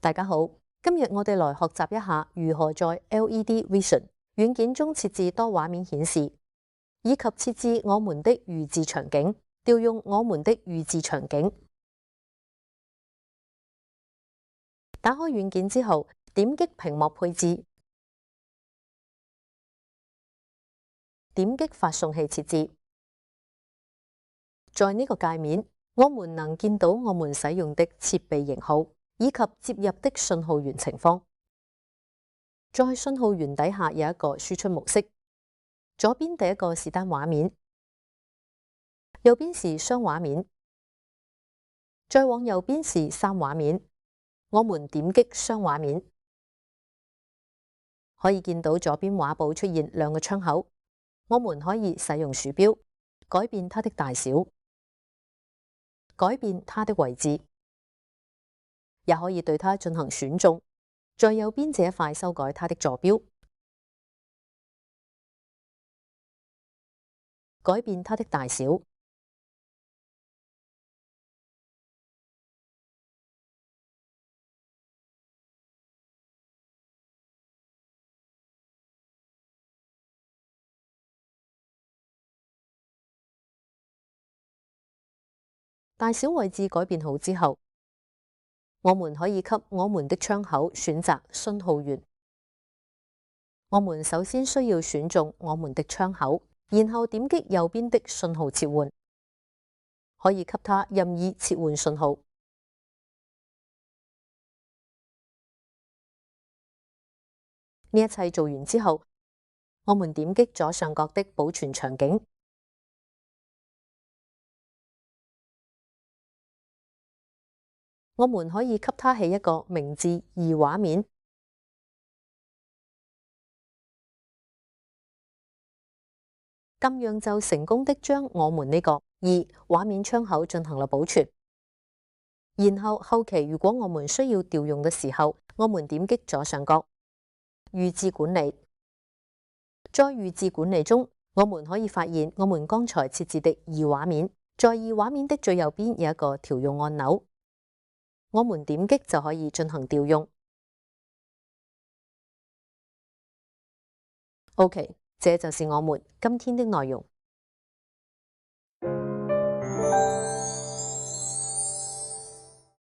大家好，今日我哋來學習一下如何在 LED Vision 軟件中設置多畫面顯示，以及設置我們的預置場景，調用我們的預置場景。打開軟件之後，點擊屏幕配置，點擊發送器設置。在呢個界面，我們能見到我們使用的設備型號以及接入的信號源情況。在信號源底下有一個輸出模式，左邊第一個是單畫面，右邊是雙畫面，再往右邊是三畫面。我們點擊雙畫面，可以見到左邊畫布出現兩個窗口，我們可以使用鼠標改變它的大小，改變它的位置，也可以對它進行選中。在右邊這一塊修改它的坐標，改變它的大小。大小位置改變好之後，我們可以給我們的窗口選擇信號源。我們首先需要選中我們的窗口，然後點擊右邊的信號切換，可以給它任意切換信號。呢一切做完之後，我們點擊左上角的保存場景。我們可以給它起一個名字2畫面，咁樣就成功的將我們呢個2畫面窗口進行了保存。然後後期如果我們需要調用的時候，我們點擊左上角預置管理。在預置管理中，我們可以發現我們剛才設置的2畫面，在2畫面的最右邊有一個調用按鈕。我們點擊就可以進行調用。OK，這就是我們今天的內容。